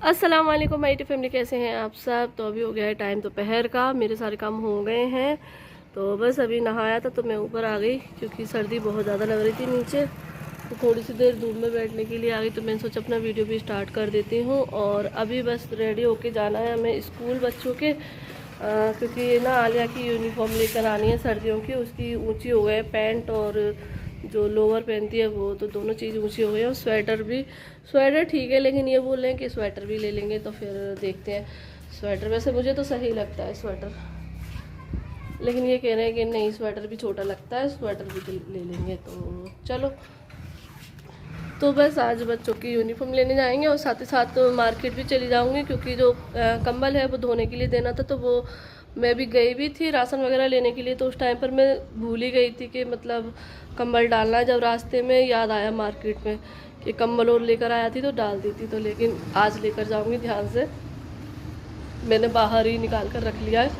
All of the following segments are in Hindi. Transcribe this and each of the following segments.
अस्सलाम वालेकुम माय फैमिली, कैसे हैं आप सब। तो अभी हो गया है टाइम दोपहर का, मेरे सारे काम हो गए हैं। तो बस अभी नहाया था तो मैं ऊपर आ गई क्योंकि सर्दी बहुत ज़्यादा लग रही थी नीचे। तो थोड़ी सी देर धूप में बैठने के लिए आ गई, तो मैंने सोचा अपना वीडियो भी स्टार्ट कर देती हूँ। और अभी बस रेडी होके जाना है हमें स्कूल बच्चों के, क्योंकि ना आलिया की यूनिफॉर्म लेकर आनी है सर्दियों की। उसकी ऊँची हो गए पैंट और जो लोअर पहनती है वो, तो दोनों चीज़ ऊंची हो गई है। और स्वेटर भी, स्वेटर ठीक है लेकिन ये बोल रहे हैं कि स्वेटर भी ले लेंगे, तो फिर देखते हैं। स्वेटर वैसे मुझे तो सही लगता है स्वेटर, लेकिन ये कह रहे हैं कि नहीं स्वेटर भी छोटा लगता है, स्वेटर भी ले लेंगे। तो चलो, तो बस आज बच्चों की यूनिफॉर्म लेने जाएंगे और साथ ही साथ मार्केट भी चली जाऊंगी, क्योंकि जो कंबल है वो धोने के लिए देना था। तो वो मैं भी गई भी थी राशन वगैरह लेने के लिए, तो उस टाइम पर मैं भूल ही गई थी कि मतलब कंबल डालना है। जब रास्ते में याद आया मार्केट में कि कंबल और लेकर आया थी तो डाल दी थी। तो लेकिन आज लेकर जाऊंगी ध्यान से, मैंने बाहर ही निकाल कर रख लिया है।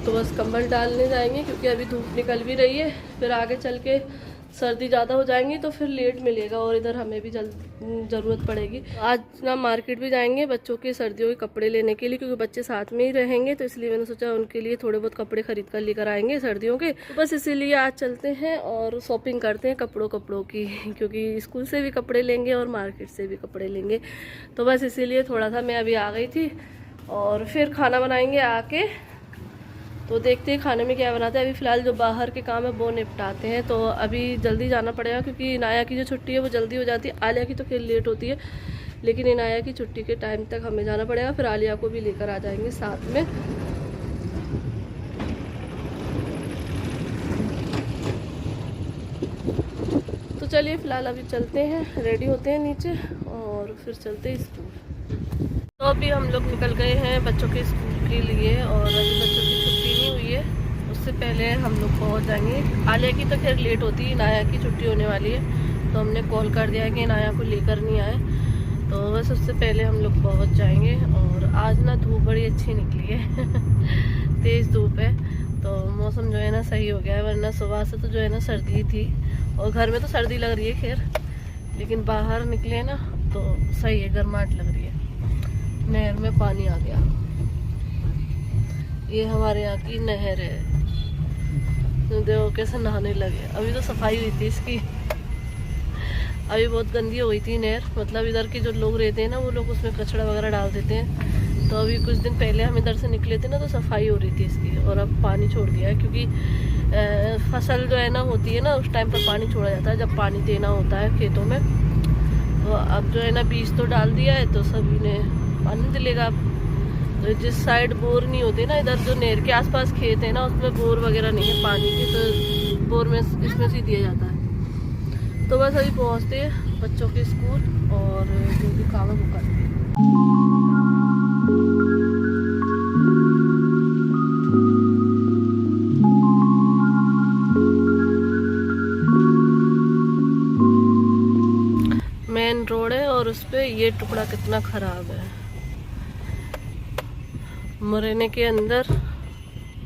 तो बस कंबल डालने जाएंगे क्योंकि अभी धूप निकल भी रही है, फिर आगे चल के सर्दी ज़्यादा हो जाएंगी तो फिर लेट मिलेगा और इधर हमें भी ज़रूरत पड़ेगी। आज ना मार्केट भी जाएंगे बच्चों के सर्दियों के कपड़े लेने के लिए, क्योंकि बच्चे साथ में ही रहेंगे। तो इसलिए मैंने सोचा उनके लिए थोड़े बहुत कपड़े खरीद कर लेकर आएंगे सर्दियों के। तो बस इसीलिए आज चलते हैं और शॉपिंग करते हैं कपड़ों की, क्योंकि स्कूल से भी कपड़े लेंगे और मार्केट से भी कपड़े लेंगे। तो बस इसीलिए थोड़ा सा मैं अभी आ गई थी और फिर खाना बनाएंगे आके। तो देखते हैं खाने में क्या बनाते हैं। अभी फ़िलहाल जो बाहर के काम है वो निपटाते हैं। तो अभी जल्दी जाना पड़ेगा क्योंकि इनाया की जो छुट्टी है वो जल्दी हो जाती है। आलिया की तो फिर लेट होती है, लेकिन इनाया की छुट्टी के टाइम तक हमें जाना पड़ेगा। फिर आलिया को भी लेकर आ जाएंगे साथ में। तो चलिए फ़िलहाल अभी चलते हैं, रेडी होते हैं नीचे और फिर चलते हैं स्कूल। तो अभी हम लोग निकल गए हैं बच्चों के स्कूल के लिए और अभी बच्चों की छुट्टी नहीं हुई है, उससे पहले हम लोग पहुंच जाएंगे। आलिया की तो खैर लेट होती है, नाया की छुट्टी होने वाली है, तो हमने कॉल कर दिया है कि नाया को लेकर नहीं आए। तो बस उससे पहले हम लोग पहुंच जाएंगे। और आज ना धूप बड़ी अच्छी निकली है तेज़ धूप है, तो मौसम जो है ना सही हो गया है, वरना सुबह से तो जो है ना सर्दी थी। और घर में तो सर्दी लग रही है खैर, लेकिन बाहर निकले ना तो सही है, गर्माहट लग रही है। नहर में पानी आ गया, ये हमारे यहाँ की नहर है। तो देखो कैसे नहाने लगे। अभी तो सफाई हुई थी इसकी, अभी बहुत गंदी हो गई थी नहर। मतलब इधर के जो लोग रहते हैं ना वो लोग उसमें कचरा वगैरह डाल देते हैं। तो अभी कुछ दिन पहले हम इधर से निकले थे ना तो सफाई हो रही थी इसकी, और अब पानी छोड़ दिया है। क्योंकि फसल जो है ना होती है ना उस टाइम पर पानी छोड़ा जाता है, जब पानी देना होता है खेतों में। तो अब जो है ना बीज तो डाल दिया है तो सभी ने पानी दिलेगा। तो जिस साइड बोर नहीं होते ना, इधर जो नहर के आसपास खेत है ना उसमें बोर वगैरह नहीं है पानी के, तो बोर में इसमें से दिया जाता है। तो बस अभी पहुंचते हैं बच्चों के स्कूल और जो भी काम है वो करते हैं। मेन रोड है और उस पे ये टुकड़ा कितना खराब है। मुरैना के अंदर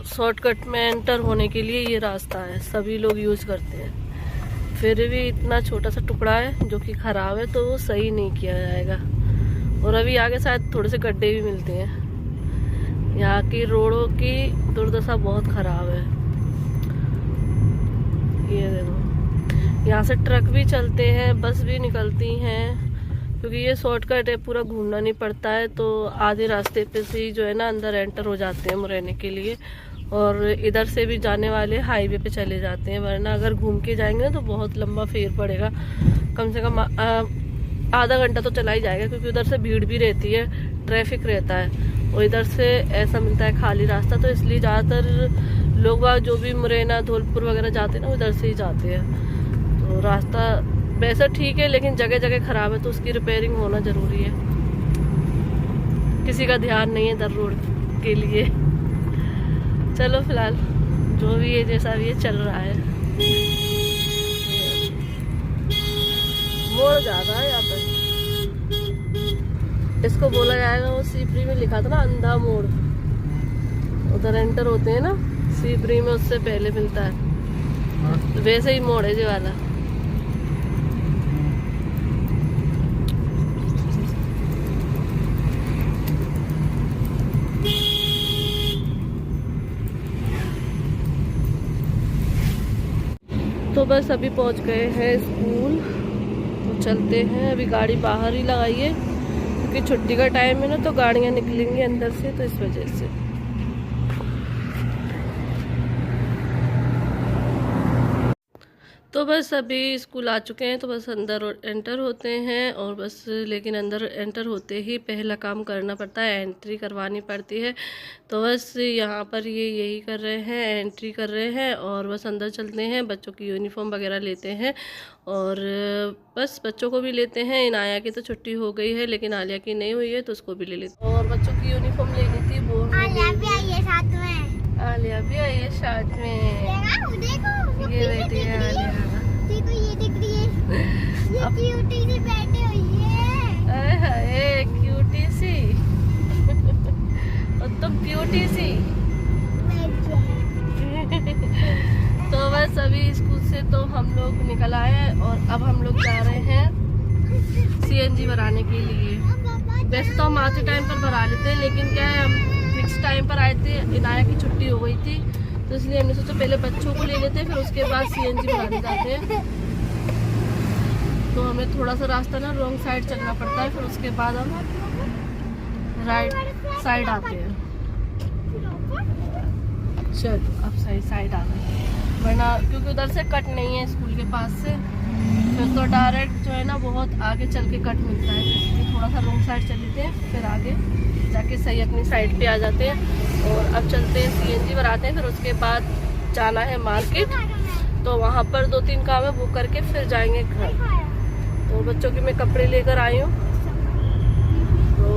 शॉर्टकट में एंटर होने के लिए ये रास्ता है, सभी लोग यूज करते हैं। फिर भी इतना छोटा सा टुकड़ा है जो कि खराब है, तो वो सही नहीं किया जाएगा। और अभी आगे शायद थोड़े से गड्ढे भी मिलते हैं। यहाँ की रोडों की दुर्दशा बहुत खराब है। ये देखो, यहाँ से ट्रक भी चलते हैं, बस भी निकलती हैं, क्योंकि ये शॉर्टकट है, पूरा घूमना नहीं पड़ता है। तो आधे रास्ते पे से ही जो है ना अंदर एंटर हो जाते हैं मुरैना के लिए, और इधर से भी जाने वाले हाईवे पे चले जाते हैं। वरना अगर घूम के जाएंगे ना तो बहुत लंबा फेर पड़ेगा, कम से कम आधा घंटा तो चला ही जाएगा, क्योंकि उधर से भीड़ भी रहती है, ट्रैफिक रहता है। और इधर से ऐसा मिलता है खाली रास्ता, तो इसलिए ज़्यादातर लोग जो भी मुरैना धौलपुर वगैरह जाते हैं ना उधर से ही जाते हैं। तो रास्ता वैसा ठीक है, लेकिन जगह जगह खराब है, तो उसकी रिपेयरिंग होना ज़रूरी है। किसी का ध्यान नहीं है इधर रोड के लिए। चलो फिलहाल जो भी है जैसा भी है चल रहा है। मोड़ ज़्यादा है यहाँ पर, इसको बोला जाएगा, वो सीपरी में लिखा था ना अंधा मोड़, उधर एंटर होते हैं ना सीपरी में, उससे पहले मिलता है। तो वैसे ही मोड़ है ये वाला। बस अभी पहुंच गए हैं स्कूल, तो चलते हैं। अभी गाड़ी बाहर ही लगाई है क्योंकि छुट्टी का टाइम है ना, तो गाड़ियां निकलेंगी अंदर से, तो इस वजह से। तो बस अभी स्कूल आ चुके हैं, तो बस अंदर एंटर होते हैं और बस, लेकिन अंदर एंटर होते ही पहला काम करना पड़ता है, एंट्री करवानी पड़ती है। तो बस यहाँ पर ये यही कर रहे हैं, एंट्री कर रहे हैं और बस अंदर चलते हैं। बच्चों की यूनिफॉर्म वगैरह लेते हैं और बस बच्चों को भी लेते हैं। इनाया की तो छुट्टी हो गई है लेकिन आलिया की नहीं हुई है, तो उसको भी ले लेते हैं। और बच्चों की यूनिफॉर्म लेनी थी, वो आलिया भी आई है साथ में। आलिया भी आई है साथ में। देखो ये बैठी है आलिया, देखो ये दिख रही है, ये क्यूटी सी बैठी हुई है। अरे हाय क्यूटी सी और तुम क्यूटी सी। तो बस अभी स्कूल से तो हम लोग निकल आए और अब हम लोग जा रहे हैं सीएनजी भराने के लिए। वैसे तो हम आते टाइम पर भरा लेते हैं, लेकिन क्या है, हम फिक्स टाइम पर आए थे, इनाया की छुट्टी हो गई थी, तो इसलिए हमने सोचा पहले बच्चों को ले लेते हैं, फिर उसके बाद सीएनजी भराने जाते हैं। तो हमें थोड़ा सा रास्ता ना रॉन्ग साइड चलना पड़ता है, फिर उसके बाद हम राइट साइड आते हैं। चलो अब सही साइड आ गए, वरना क्योंकि उधर से कट नहीं है स्कूल के पास से, फिर तो डायरेक्ट जो है ना बहुत आगे चल के कट मिलता है, इसलिए थोड़ा सा रॉन्ग साइड चल लेते हैं, फिर आगे जाके सही अपनी साइड पे आ जाते हैं। और अब चलते हैं सीएनजी भराते हैं, फिर उसके बाद जाना है मार्केट, तो वहाँ पर 2-3 काम है, वो करके फिर जाएंगे घर। तो बच्चों के मैं कपड़े लेकर आई हूँ, तो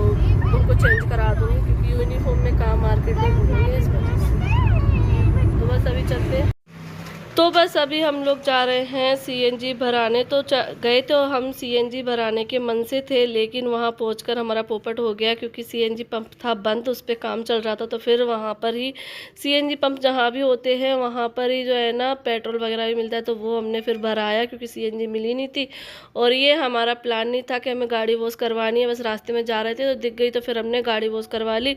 उनको चेंज करा दूँगी क्योंकि यूनिफॉर्म में काम मार्केट में घूमेंगे इस वजह से। तो बस अभी चलते हैं। तो बस अभी हम लोग जा रहे हैं सीएनजी भराने। तो गए तो हम सीएनजी भराने के मन से थे, लेकिन वहां पहुंचकर हमारा पोपट हो गया क्योंकि सीएनजी पंप था बंद, उस पर काम चल रहा था। तो फिर वहां पर ही सीएनजी पंप जहां भी होते हैं वहां पर ही जो है ना पेट्रोल वगैरह भी मिलता है, तो वो हमने फिर भराया क्योंकि सीएनजी मिली नहीं थी। और ये हमारा प्लान नहीं था कि हमें गाड़ी वॉश करवानी है, बस रास्ते में जा रहे थे तो दिख गई, तो फिर हमने गाड़ी वॉश करवा ली।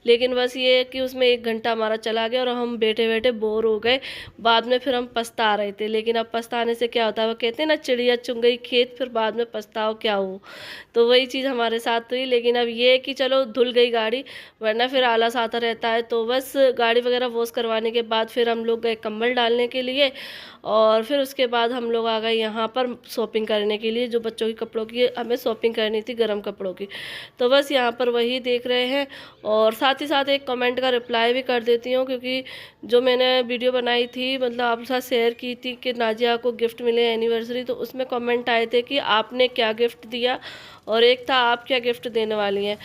लेकिन बस ये कि उसमें 1 घंटा हमारा चला गया और हम बैठे बैठे बोर हो गए। बाद में फिर हम पछता रहे थे, लेकिन अब पछताने से क्या होता है, वो कहते हैं ना चिड़िया चुग गई खेत, फिर बाद में पछताओ क्या हो। तो वही चीज़ हमारे साथ हुई। लेकिन अब ये है कि चलो धुल गई गाड़ी, वरना फिर आलस आता रहता है। तो बस गाड़ी वगैरह वॉश करवाने के बाद फिर हम लोग गए कंबल डालने के लिए, और फिर उसके बाद हम लोग आ गए यहाँ पर शॉपिंग करने के लिए। जो बच्चों के कपड़ों की हमें शॉपिंग करनी थी, गर्म कपड़ों की, तो बस यहाँ पर वही देख रहे हैं। और साथ ही साथ एक कमेंट का रिप्लाई भी कर देती हूँ, क्योंकि जो मैंने वीडियो बनाई थी, मतलब आपके साथ शेयर की थी कि नाजिया को गिफ्ट मिले एनिवर्सरी, तो उसमें कमेंट आए थे कि आपने क्या गिफ्ट दिया, और एक था आप क्या गिफ्ट देने वाली हैं।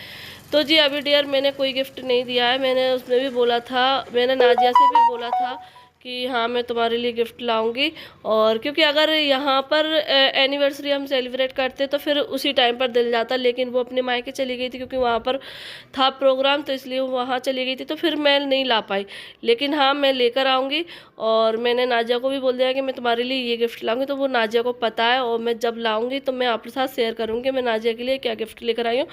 तो जी अभी डियर मैंने कोई गिफ्ट नहीं दिया है। मैंने उसमें भी बोला था, मैंने नाजिया से भी बोला था कि हाँ मैं तुम्हारे लिए गिफ्ट लाऊंगी। और क्योंकि अगर यहाँ पर एनिवर्सरी हम सेलिब्रेट करते तो फिर उसी टाइम पर दिल जाता, लेकिन वो अपने मायके चली गई थी क्योंकि वहाँ पर था प्रोग्राम, तो इसलिए वो वहाँ चली गई थी, तो फिर मैं नहीं ला पाई। लेकिन हाँ मैं लेकर आऊँगी। और मैंने नाजिया को भी बोल दिया कि मैं तुम्हारे लिए ये गिफ्ट लाऊंगी, तो वो नाजिया को पता है, और मैं जब लाऊंगी तो मैं आपके साथ शेयर करूँगी मैं नाजिया के लिए क्या गिफ्ट लेकर आई हूँ।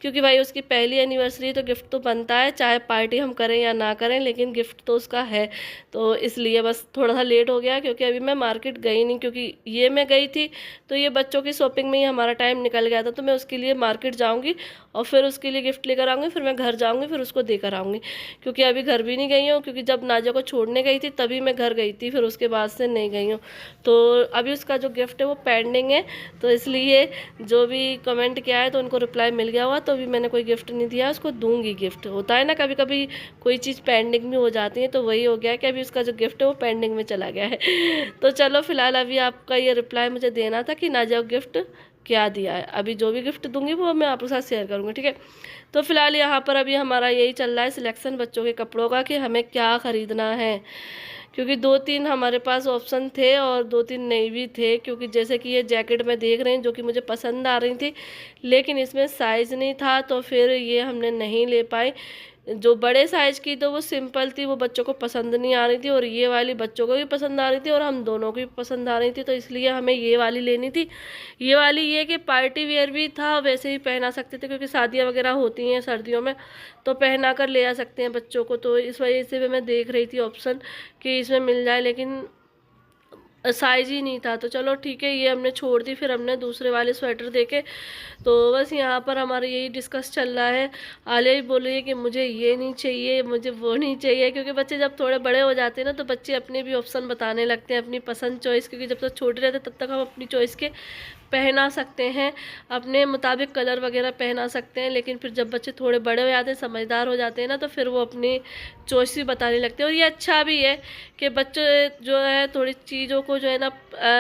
क्योंकि भाई उसकी पहली एनिवर्सरी, तो गिफ्ट तो बनता है, चाहे पार्टी हम करें या ना करें, लेकिन गिफ्ट तो उसका है। तो इसलिए बस थोड़ा सा लेट हो गया, क्योंकि अभी मैं मार्केट गई नहीं, क्योंकि ये मैं गई थी तो ये बच्चों की शॉपिंग में ही हमारा टाइम निकल गया था। तो मैं उसके लिए मार्केट जाऊंगी और फिर उसके लिए गिफ्ट लेकर आऊँगी, फिर मैं घर जाऊँगी, फिर उसको देकर आऊँगी। क्योंकि अभी घर भी नहीं गई हूँ, क्योंकि जब नाजिया को छोड़ने गई थी तभी मैं घर गई थी, फिर उसके बाद से नहीं गई हूँ। तो अभी उसका जो गिफ्ट है वो पेंडिंग है, तो इसलिए जो भी कमेंट किया है तो उनको रिप्लाई मिल गया हुआ, तो अभी मैंने कोई गिफ्ट नहीं दिया, उसको दूंगी गिफ्ट। होता है ना कभी कभी कोई चीज़ पेंडिंग भी हो जाती है, तो वही हो गया कि अभी उसका जो गिफ्ट है वो पेंडिंग में चला गया है। तो चलो फिलहाल अभी आपका ये रिप्लाई मुझे देना था कि नाजिया गिफ्ट क्या दिया है। अभी जो भी गिफ्ट दूंगी वो मैं आपके साथ शेयर करूँगी, ठीक है। तो फिलहाल यहाँ पर अभी हमारा यही चल रहा है सिलेक्शन बच्चों के कपड़ों का, कि हमें क्या ख़रीदना है, क्योंकि 2-3 हमारे पास ऑप्शन थे और 2-3 नहीं भी थे। क्योंकि जैसे कि ये जैकेट में देख रहे हैं जो कि मुझे पसंद आ रही थी, लेकिन इसमें साइज़ नहीं था, तो फिर ये हमने नहीं ले पाई। जो बड़े साइज़ की तो वो सिंपल थी, वो बच्चों को पसंद नहीं आ रही थी, और ये वाली बच्चों को भी पसंद आ रही थी और हम दोनों को भी पसंद आ रही थी, तो इसलिए हमें ये वाली लेनी थी। ये वाली ये कि पार्टी वेयर भी था, वैसे ही पहना सकते थे, क्योंकि शादियाँ वगैरह होती हैं सर्दियों में तो पहना कर ले आ सकते हैं बच्चों को। तो इस वजह से भी मैं देख रही थी ऑप्शन कि इसमें मिल जाए, लेकिन साइज ही नहीं था। तो चलो ठीक है, ये हमने छोड़ दी। फिर हमने दूसरे वाले स्वेटर देखे। तो बस यहाँ पर हमारा यही डिस्कस चल रहा है। आलिया भी बोल रही है कि मुझे ये नहीं चाहिए, मुझे वो नहीं चाहिए, क्योंकि बच्चे जब थोड़े बड़े हो जाते हैं ना तो बच्चे अपने भी ऑप्शन बताने लगते हैं, अपनी पसंद चॉइस, क्योंकि जब तक छोटे रहते तब तक हम अपनी चॉइस के पहना सकते हैं, अपने मुताबिक कलर वगैरह पहना सकते हैं। लेकिन फिर जब बच्चे थोड़े बड़े हो जाते हैं, समझदार हो जाते हैं ना, तो फिर वो अपनी चॉइस भी बताने लगते हैं। और ये अच्छा भी है कि बच्चे जो है थोड़ी चीज़ों को जो है ना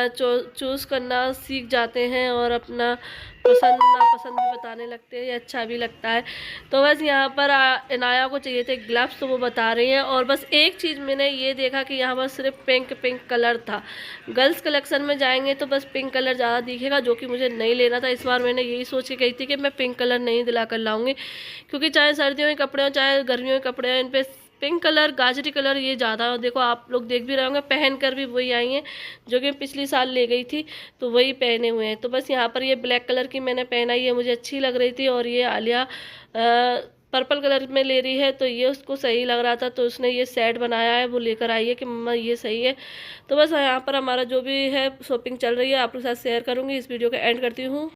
चूज़ करना सीख जाते हैं और अपना पसंद नापसंद भी बताने लगते हैं। ये अच्छा भी लगता है। तो बस यहाँ पर इनाया को चाहिए थे ग्लव्स, तो वो बता रही हैं। और बस एक चीज़ मैंने ये देखा कि यहाँ पर सिर्फ पिंक कलर था। गर्ल्स कलेक्शन में जाएंगे तो बस पिंक कलर ज़्यादा दिखेगा, जो कि मुझे नहीं लेना था। इस बार मैंने यही सोच के गई थी कि मैं पिंक कलर नहीं दिला कर लाऊंगी, क्योंकि चाहे सर्दियों के कपड़े हों चाहे गर्मियों के कपड़े हों, इन पर पिंक कलर, गाजरी कलर ये ज़्यादा। देखो आप लोग देख भी रहे होंगे, पहन कर भी वही आई हैं जो कि पिछली साल ले गई थी, तो वही पहने हुए हैं। तो बस यहाँ पर ये ब्लैक कलर की मैंने पहनाई है, मुझे अच्छी लग रही थी। और ये आलिया पर्पल कलर में ले रही है, तो ये उसको सही लग रहा था, तो उसने ये सेट बनाया है, वो लेकर आई है कि मम्मा ये सही है। तो बस यहाँ पर हमारा जो भी है शॉपिंग चल रही है आप लोग के साथ शेयर करूँगी। इस वीडियो का एंड करती हूँ।